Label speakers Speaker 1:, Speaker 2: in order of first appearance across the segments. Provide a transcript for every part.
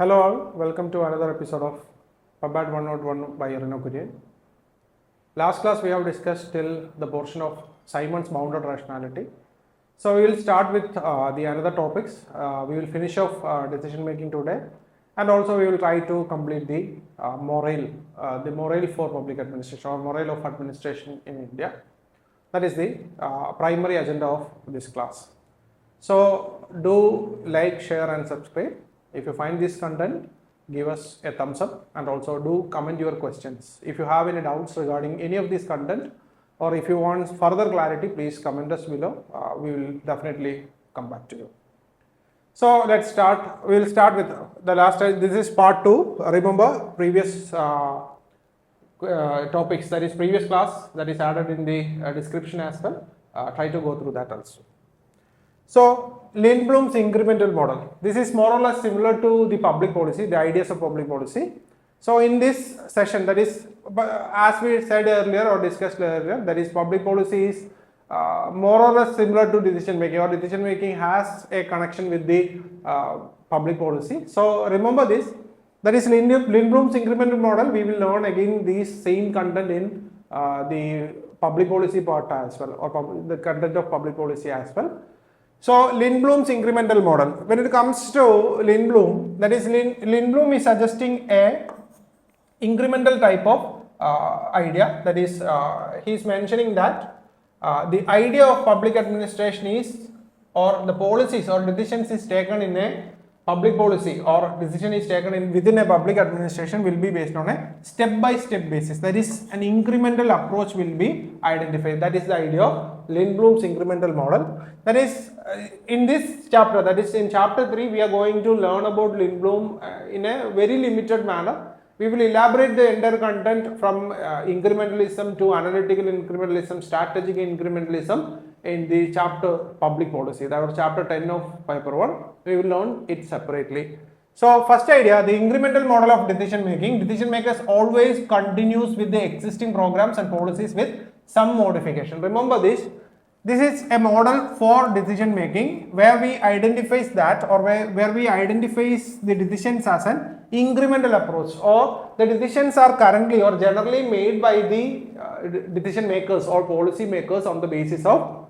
Speaker 1: Hello all, welcome to another episode of PubAd 101 by Reno Sir. Last class we have discussed till the portion of Simon's bounded rationality. So we will start with the another topics. We will finish off decision making today, and also we will try to complete the morale for public administration or morale of administration in India. That is the primary agenda of this class. So do like, share and subscribe. If you find this content, give us a thumbs up and also do comment your questions. If you have any doubts regarding any of this content or if you want further clarity, please comment us below. We will definitely come back to you. So let's start. We will start with the last. This is part 2. Remember previous topics, that is previous class, that is added in the description as well. Try to go through that also. So Lindblom's incremental model. This is more or less similar to the public policy, the ideas of public policy. So in this session, that is, as we said earlier or discussed earlier, that is public policy is more or less similar to decision making, or decision making has a connection with the public policy. So remember this, that is Lindblom's incremental model. We will learn again these same content in the public policy part as well, or the content of public policy as well. So Lindblom's incremental model. When it comes to Lindblom, that is Lindblom is suggesting a incremental type of idea. That is, he is mentioning that the idea of public administration is, or the policies or decisions is taken in a public policy or decision is taken in within a public administration will be based on a step-by-step basis. That is, an incremental approach will be identified. That is the idea of Lindblom's incremental model. That is, in this chapter, that is in chapter 3, we are going to learn about Lindblom in a very limited manner. We will elaborate the entire content from incrementalism to analytical incrementalism, strategic incrementalism in the chapter public policy. That was chapter 10 of paper 1. We will learn it separately. So first idea, the incremental model of decision making. Decision makers always continues with the existing programs and policies with some modification. Remember this. This is a model for decision making where we identifies that, or where we identifies the decisions as an incremental approach, or the decisions are currently or generally made by the decision makers or policy makers on the basis of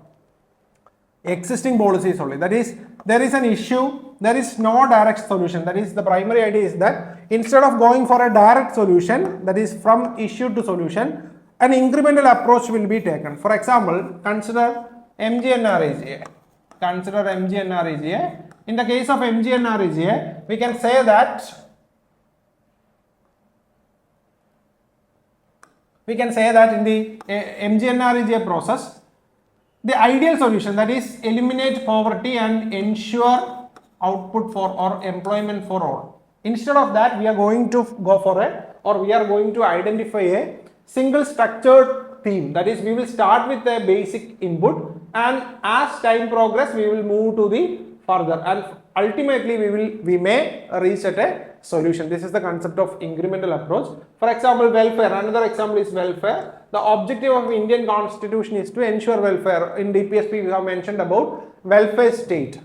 Speaker 1: existing policies only. That is, there is an issue, there is no direct solution. That is, the primary idea is that instead of going for a direct solution, that is from issue to solution, an incremental approach will be taken. For example, consider MGNREGA. Consider MGNREGA. In the case of MGNREGA, we can say that in the MGNREGA process, the ideal solution, that is eliminate poverty and ensure output for or employment for all. Instead of that, we are going to go for we are going to identify a single structured theme. That is, we will start with a basic input, and as time progress, we will move to the further, and ultimately we may reach at a solution. This is the concept of incremental approach. For example, welfare. Another example is welfare. The objective of Indian Constitution is to ensure welfare. In DPSP, we have mentioned about welfare state.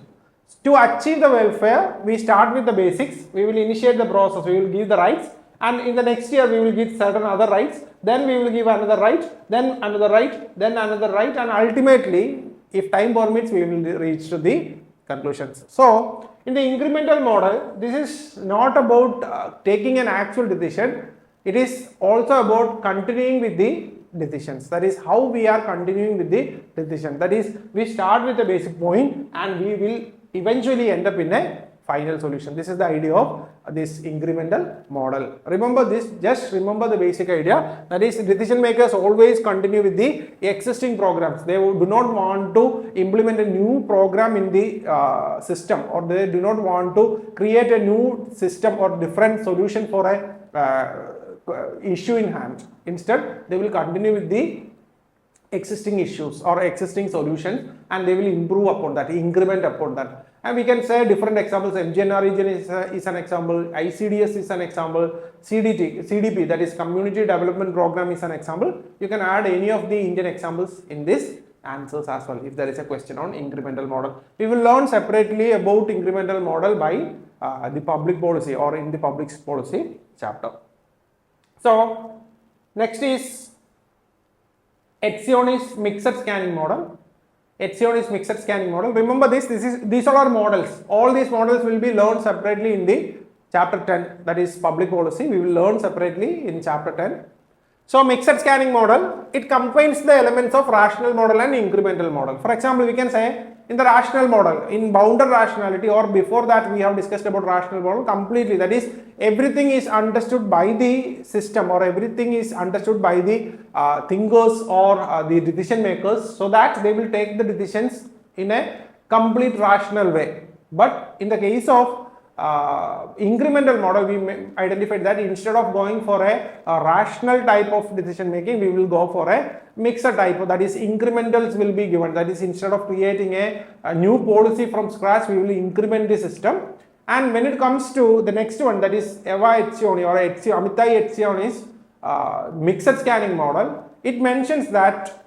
Speaker 1: To achieve the welfare, we start with the basics. We will initiate the process. We will give the rights, and in the next year we will give certain other rights. Then we will give another right. Then another right. Then another right, and ultimately, if time permits, we will reach to the conclusions. So, in the incremental model, this is not about taking an actual decision. It is also about continuing with the decisions. That is how we are continuing with the decision. That is, we start with a basic point and we will eventually end up in a final solution. This is the idea of this incremental model. Remember this, just remember the basic idea. That is, decision makers always continue with the existing programs. They do not want to implement a new program in the system, or they do not want to create a new system or different solution for a issue in hand. Instead, they will continue with the existing issues or existing solutions, and they will improve upon that, increment upon that. And we can say different examples. MGNREGA is an example, ICDS is an example, CDP, that is Community Development Program, is an example. You can add any of the Indian examples in this answers as well if there is a question on incremental model. We will learn separately about incremental model by the public policy or in the public policy chapter. So next is Etzioni's mixed scanning model. Etzioni's mixed scanning model. Remember this. These are our models. All these models will be learned separately in the chapter 10, that is public policy. We will learn separately in chapter 10. So mixed scanning model, it combines the elements of rational model and incremental model. For example, we can say in the rational model, in bounded rationality, or before that we have discussed about rational model completely, that is everything is understood by the system, or everything is understood by the thinkers or the decision makers, so that they will take the decisions in a complete rational way. But in the case of incremental model, we identified that instead of going for a rational type of decision making, we will go for a mixed type, that is incrementals will be given. That is, instead of creating a new policy from scratch, we will increment the system. And when it comes to the next one, that is Eva Etzioni or Amitai Etzioni's mixed scanning model, it mentions that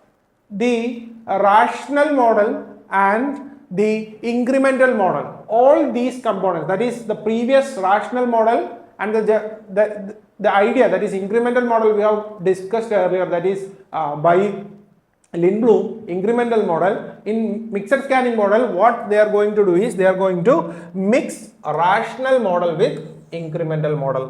Speaker 1: the rational model and the incremental model, all these components, that is the previous rational model and the idea, that is incremental model we have discussed earlier, that is by Lindblom, incremental model. In mixed scanning model, what they are going to do is they are going to mix a rational model with incremental model,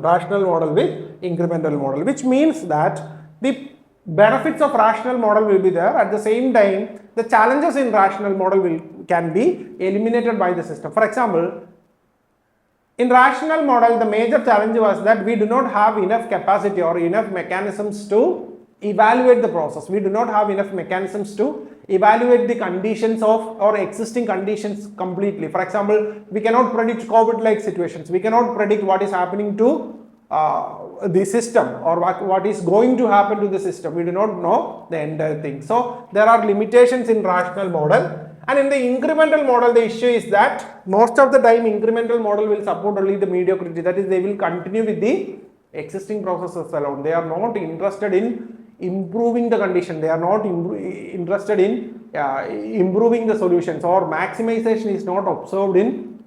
Speaker 1: which means that the benefits of rational model will be there. At the same time, the challenges in rational model can be eliminated by the system. For example, in rational model, the major challenge was that we do not have enough capacity or enough mechanisms to evaluate the process. We do not have enough mechanisms to evaluate the conditions of or existing conditions completely. For example, we cannot predict COVID-like situations. We cannot predict what is happening to the system or what is going to happen to the system. We do not know the entire thing. So there are limitations in rational model. And in the incremental model, the issue is that most of the time incremental model will support only the mediocrity. That is, they will continue with the existing processes alone. They are not interested in improving the condition. They are not interested in improving the solutions, or maximization is not observed in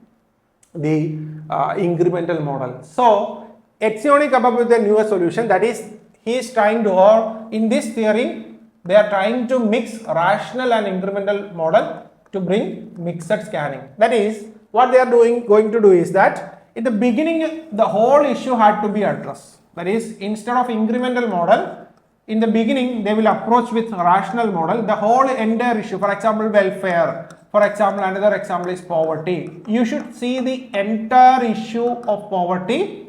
Speaker 1: the incremental model. So Etzioni came up with a newer solution, that is, he is trying to, or in this theory, they are trying to mix rational and incremental model to bring mixed scanning. That is, what they are going to do is that in the beginning, the whole issue had to be addressed. That is, instead of incremental model, in the beginning, they will approach with rational model, the whole entire issue, for example, welfare. For example, another example is poverty. You should see the entire issue of poverty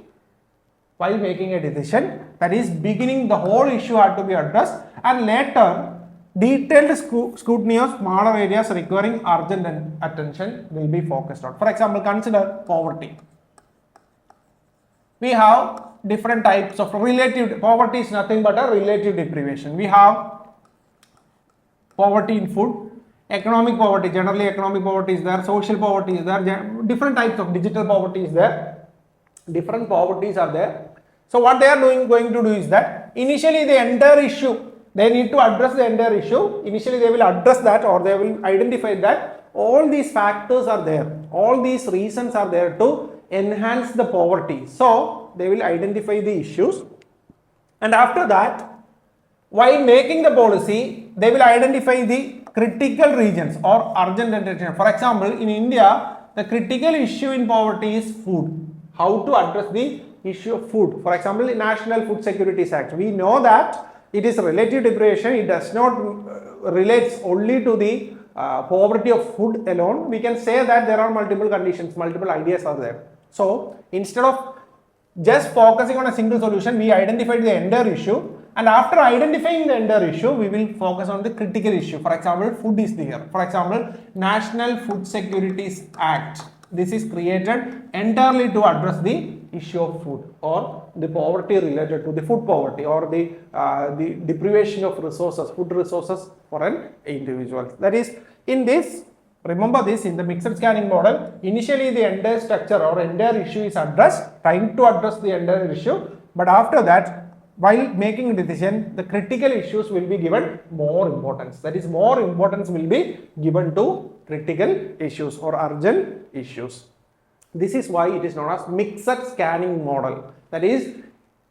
Speaker 1: while making a decision. That is, beginning the whole issue had to be addressed, and later detailed scrutiny of smaller areas requiring urgent attention will be focused on. For example, consider poverty. We have different types of relative poverty. Is nothing but a relative deprivation. We have poverty in food, economic poverty, generally economic poverty is there, social poverty is there, different types of digital poverty is there, different poverties are there. So what they are going to do is that initially the entire issue, they need to address the entire issue. Initially they will address that, or they will identify that all these factors are there, all these reasons are there to enhance the poverty. So they will identify the issues, and after that, while making the policy, they will identify the critical regions or urgent attention. For example, in India, the critical issue in poverty is food. How to address the issue of food? For example, in National Food Securities Act, we know that it is relative deprivation. It does not relates only to the poverty of food alone. We can say that there are multiple conditions, multiple ideas are there. So instead of just focusing on a single solution, we identified the entire issue, and after identifying the entire issue, we will focus on the critical issue. For example, food is there. For example, National Food Securities Act. This is created entirely to address the issue of food, or the poverty related to the food poverty, or the deprivation of resources, food resources for an individual. That is, in this, remember this, in the mixed scanning model, initially the entire structure or entire issue is addressed, trying to address the entire issue, but after that, while making a decision, the critical issues will be given more importance. That is, more importance will be given to critical issues or urgent issues. This is why it is known as mixed scanning model. That is,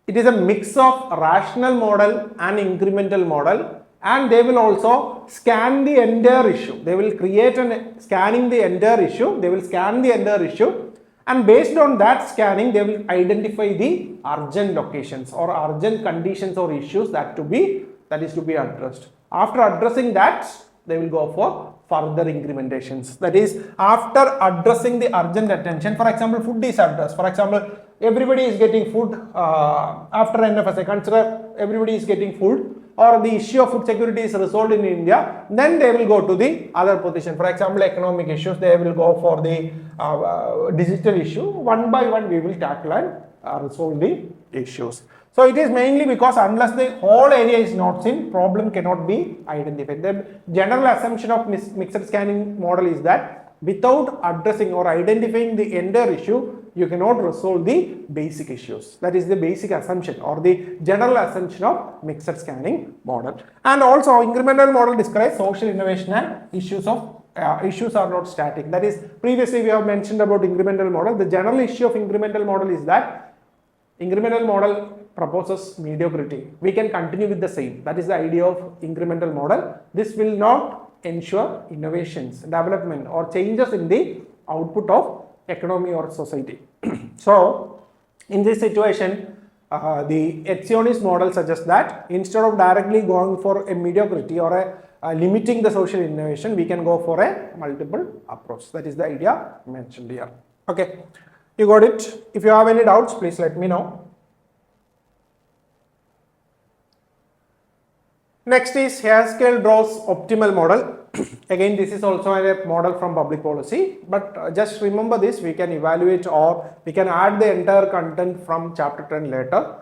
Speaker 1: it is a mix of rational model and incremental model, and they will also scan the entire issue. They will create an scanning the entire issue. They will scan the entire issue, and based on that scanning, they will identify the urgent locations or urgent conditions or issues that is to be addressed. After addressing that, they will go for further incrementations. That is, after addressing the urgent attention, for example, food is addressed. For example, everybody is getting food after NFSA. Consider everybody is getting food, or the issue of food security is resolved in India. Then they will go to the other position. For example, economic issues, they will go for the digital issue. One by one, we will tackle and resolve the issues. So it is mainly because unless the whole area is not seen, problem cannot be identified. The general assumption of mixed scanning model is that without addressing or identifying the entire issue, you cannot resolve the basic issues. That is the basic assumption or the general assumption of mixed scanning model. And also incremental model describes social innovation and issues are not static. That is, previously we have mentioned about incremental model. The general issue of incremental model is that incremental model proposes mediocrity. We can continue with the same. That is the idea of incremental model. This will not ensure innovations, development or changes in the output of economy or society. So in this situation, the Etsionist model suggests that instead of directly going for a mediocrity or limiting the social innovation, we can go for a multiple approach. That is the idea mentioned here. Okay, you got it. If you have any doubts, please let me know. Next is Haskell draws optimal model. Again, this is also a model from public policy, but just remember this, we can evaluate or we can add the entire content from chapter 10 later.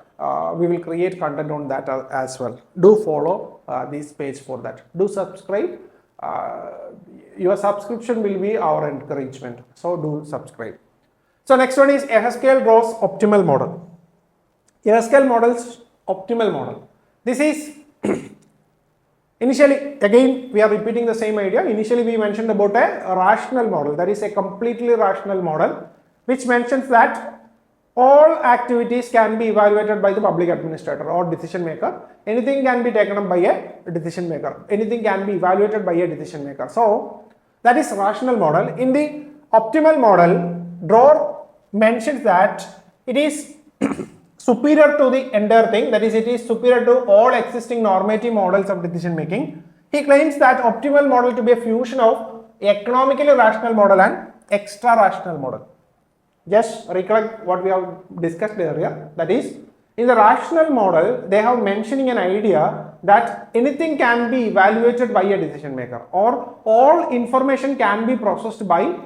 Speaker 1: We will create content on that as well. Do follow this page for that. Do subscribe. Your subscription will be our encouragement. So do subscribe. So next one is Haskell draws optimal model. Haskell models optimal model. This is initially, again, we are repeating the same idea. Initially, we mentioned about a rational model. That is a completely rational model, which mentions that all activities can be evaluated by the public administrator or decision maker. Anything can be taken up by a decision maker. Anything can be evaluated by a decision maker. So that is rational model. In the optimal model, drawer mentions that it is superior to the entire thing, that is, it is superior to all existing normative models of decision making. He claims that optimal model to be a fusion of economically rational model and extra rational model. Just recollect what we have discussed earlier. That is, in the rational model, they have mentioning an idea that anything can be evaluated by a decision maker or all information can be processed by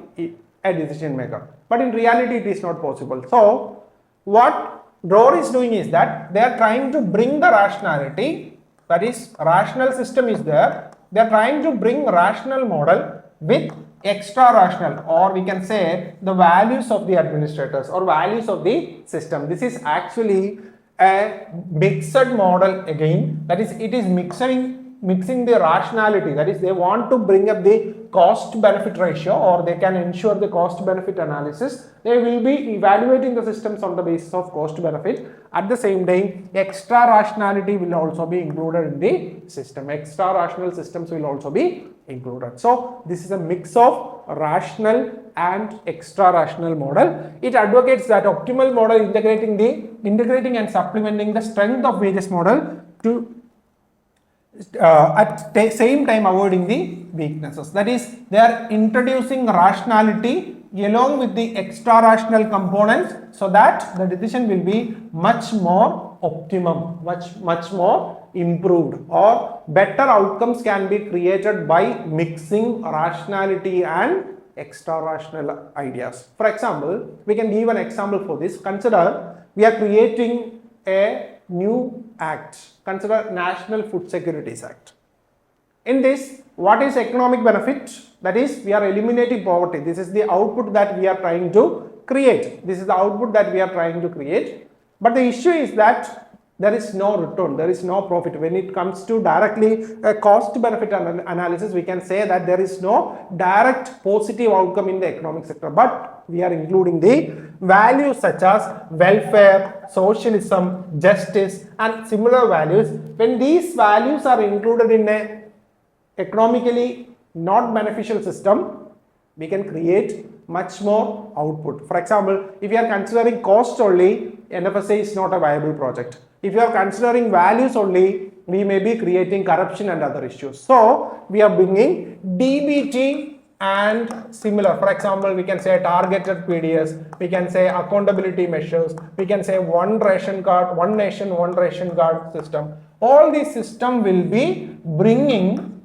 Speaker 1: a decision maker. But in reality, it is not possible. So what drawer is doing is that they are trying to bring the rationality, that is, rational system is there. They are trying to bring rational model with extra rational, or we can say the values of the administrators or values of the system. This is actually a mixed model again. That is, it is mixing the rationality. That is, they want to bring up the cost benefit ratio, or they can ensure the cost benefit analysis. They will be evaluating the systems on the basis of cost benefit. At the same time, extra rationality will also be included in the system. Extra rational systems will also be included. So this is a mix of rational and extra rational model. It advocates that optimal model integrating and supplementing the strength of various model to at the same time avoiding the weaknesses. That is, they are introducing rationality along with the extra rational components so that the decision will be much more optimum, much more improved, or better outcomes can be created by mixing rationality and extra rational ideas. For example, we can give an example for this. Consider we are creating a new act. Consider National Food Securities Act. In this, what is economic benefit? That is, we are eliminating poverty. This is the output that we are trying to create. This is the output that we are trying to create. But the issue is that there is no return, there is no profit. When it comes to directly cost benefit analysis, we can say that there is no direct positive outcome in the economic sector, but we are including the values such as welfare, socialism, justice and similar values. When these values are included in a economically not beneficial system, we can create much more output. For example, if you are considering cost only, NFSA is not a viable project. If you are considering values only, we may be creating corruption and other issues. So we are bringing DBT and similar. For example, we can say targeted PDS, we can say accountability measures, we can say one ration card, one nation, one ration card system. All these systems will be bringing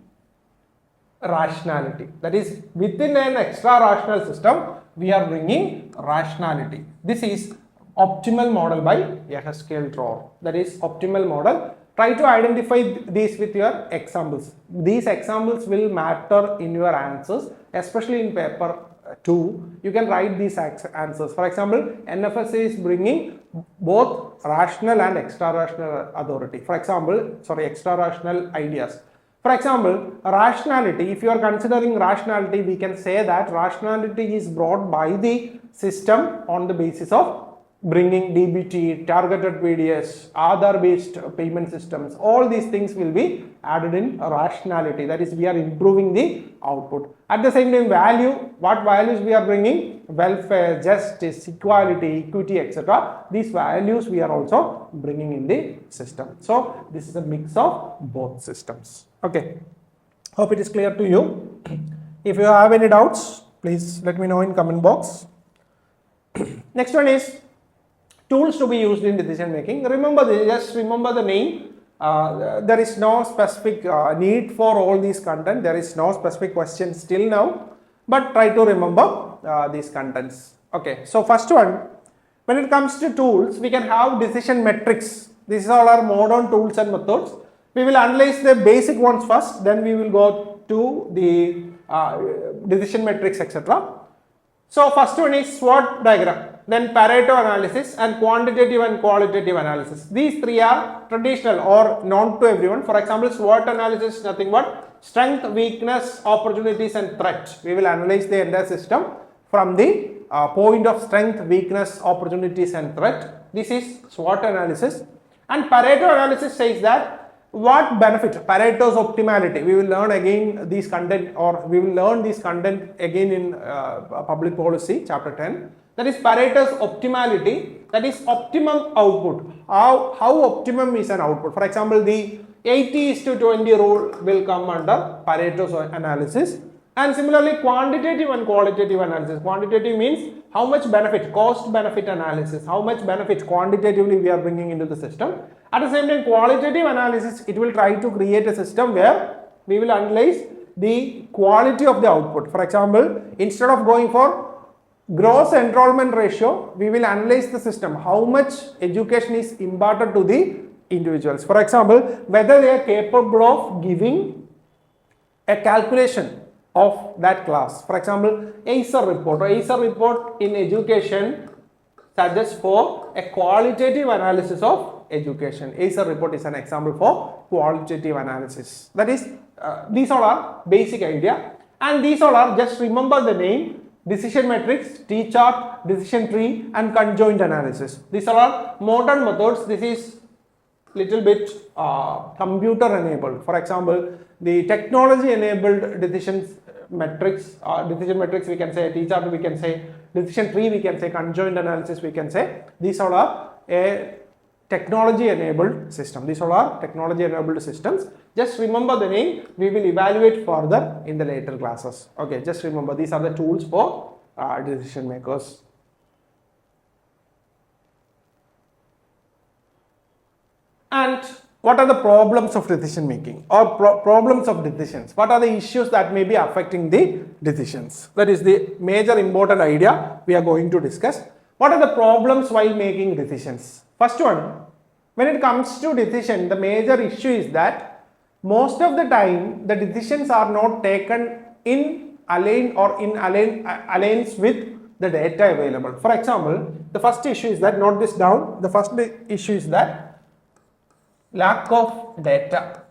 Speaker 1: rationality. That is, within an extra rational system, we are bringing rationality. This is optimal model by Yeheskel-Dror. That is optimal model. Try to identify these with your examples. These examples will matter in your answers, especially in paper 2. You can write these answers. For example, NFSA is bringing both rational and extra rational authority. For example, extra rational ideas. For example, rationality, if you are considering rationality, we can say that rationality is brought by the system on the basis of bringing DBT, targeted PDS, Aadhaar based payment systems. All these things will be added in rationality. That is, we are improving the output. At the same time, value, what values we are bringing? Welfare, justice, equality, equity, etc. These values we are also bringing in the system. So this is a mix of both systems. Okay, hope it is clear to you. If you have any doubts, please let me know in comment box. Next one is tools to be used in decision making. Remember this, just remember the name. There is no specific need for all these content. There is no specific question still now, but try to remember these contents. Okay, so first one, when it comes to tools, we can have decision metrics. These are our modern tools and methods. We will analyze the basic ones first, then we will go to the decision metrics, etc. So first one is SWOT diagram, then Pareto analysis and quantitative and qualitative analysis. These three are traditional or known to everyone. For example, SWOT analysis is nothing but strength, weakness, opportunities and threats. We will analyze the entire system from the point of strength, weakness, opportunities and threat. This is SWOT analysis. And Pareto analysis says that what benefit, Pareto's optimality. We will learn again these content, or we will learn this content again in public policy chapter 10. That is Pareto's optimality, that is optimum output. How optimum is an output? For example, the 80:20 rule will come under Pareto's analysis. And similarly, quantitative and qualitative analysis. Quantitative means how much benefit, cost benefit analysis, how much benefit quantitatively we are bringing into the system. At the same time, qualitative analysis, it will try to create a system where we will analyze the quality of the output. For example, instead of going for gross enrollment ratio, we will analyze the system, how much education is imparted to the individuals. For example, whether they are capable of giving a calculation of that class. For example, ACER report in education suggests for a qualitative analysis of education. ACER report is an example for qualitative analysis. That is, these all are basic idea, and these all are, just remember the name: decision matrix, T-chart, decision tree and conjoint analysis. These all are modern methods. This is little bit computer enabled. For example, the technology enabled decision matrix we can say, T-chart we can say, decision tree we can say, conjoint analysis we can say. These all are a technology enabled system. These all are technology enabled systems. Just remember the name. We will evaluate further in the later classes. Okay, just remember these are the tools for decision makers. And what are the problems of decision making or problems of decisions? What are the issues that may be affecting the decisions? That is the major important idea we are going to discuss. What are the problems while making decisions? First one, when it comes to decision, the major issue is that most of the time the decisions are not taken in alliance with the data available. For example, the first issue is that, note this down, the first issue is that lack of data.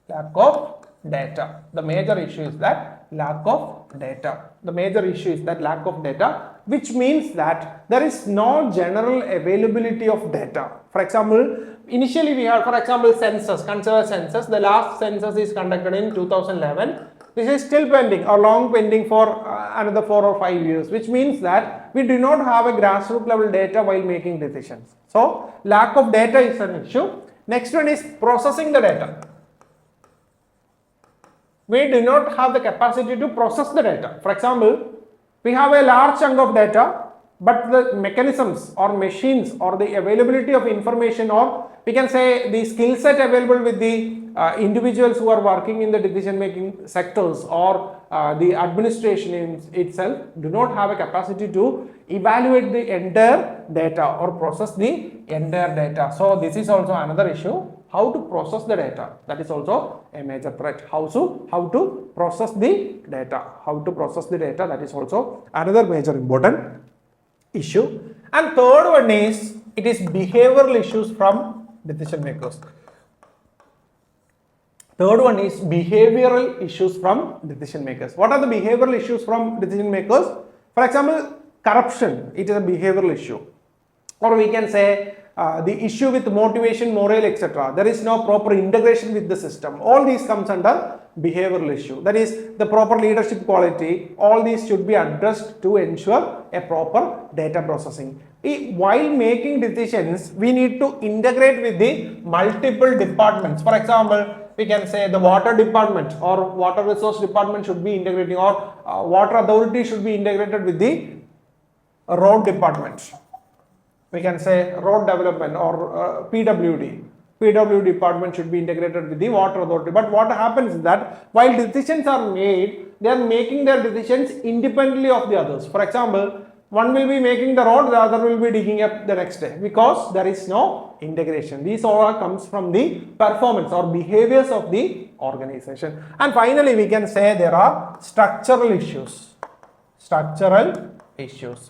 Speaker 1: Lack of data. The major issue is that lack of data. The major issue is that lack of data, which means that there is no general availability of data. For example, initially we have, for example, census, consider census. The last census is conducted in 2011. This is still pending or long pending for another 4 or 5 years, which means that we do not have a grassroots level data while making decisions. So, lack of data is an issue. Next one is processing the data. We do not have the capacity to process the data. For example, we have a large chunk of data, but the mechanisms or machines or the availability of information, or we can say the skill set available with the individuals who are working in the decision making sectors or the administration in itself do not have a capacity to evaluate the entire data or process the entire data. So this is also another issue. How to process the data, that is also a major threat. How to process the data, that is also another major important issue. And third one is, it is behavioral issues from decision makers. Third one is behavioral issues from decision makers. What are the behavioral issues from decision makers? For example, corruption, it is a behavioral issue. Or we can say the issue with motivation, morale, etc. There is no proper integration with the system. All these comes under behavioral issue. That is the proper leadership quality. All these should be addressed to ensure a proper data processing. While making decisions, we need to integrate with the multiple departments. For example, we can say the water department or water resource department should be integrating, or water authority should be integrated with the road department. We can say road development or PWD. PWD department should be integrated with the water authority. But what happens is that while decisions are made, they are making their decisions independently of the others. For example, one will be making the road, the other will be digging up the next day, because there is no integration. These all comes from the performance or behaviors of the organization. And finally, we can say there are structural issues.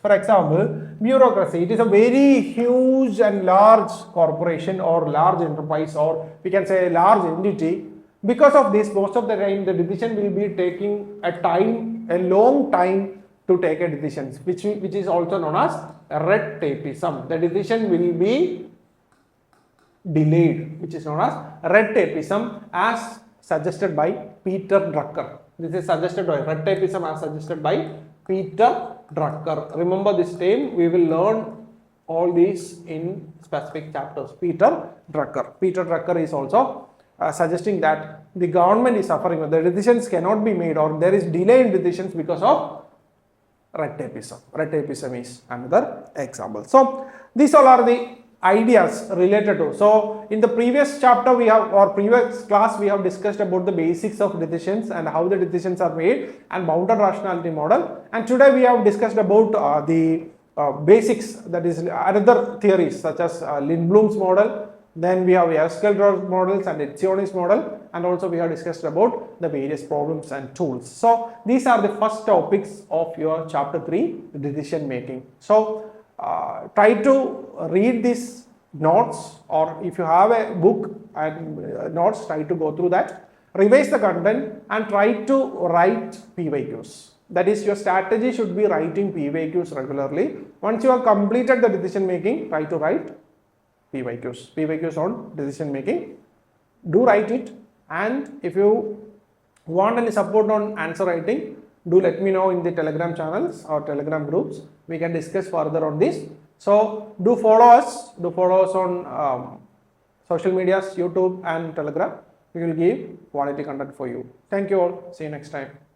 Speaker 1: For example, bureaucracy. It is a very huge and large corporation or large enterprise, or we can say a large entity. Because of this, most of the time the decision will be taking a long time to take a decision, which is also known as red tapeism. The decision will be delayed, which is known as red tapeism, as suggested by Peter Drucker. This is suggested by red tapeism as suggested by Peter Drucker. Remember this name, we will learn all these in specific chapters. Peter Drucker is also suggesting that the government is suffering, the decisions cannot be made, or there is delay in decisions because of red tapeism. Red tapeism is another example. So these all are the ideas related to. So in the previous chapter previous class we have discussed about the basics of decisions and how the decisions are made and bounded rationality model, and today we have discussed about the basics, that is another theories such as Lindblom's model. Then we have Yaskell models and Etzioni's model, and also we have discussed about the various problems and tools. So these are the first topics of your chapter 3, decision making. So try to read these notes, or if you have a book and notes, try to go through that, revise the content and try to write PYQs. That is, your strategy should be writing PYQs regularly. Once you have completed the decision making, try to write PYQs on decision making. Do write it, and if you want any support on answer writing, do let me know in the Telegram channels or Telegram groups. We can discuss further on this. So do follow us on social medias, YouTube and Telegram. We will give quality content for you. Thank you all. See you next time.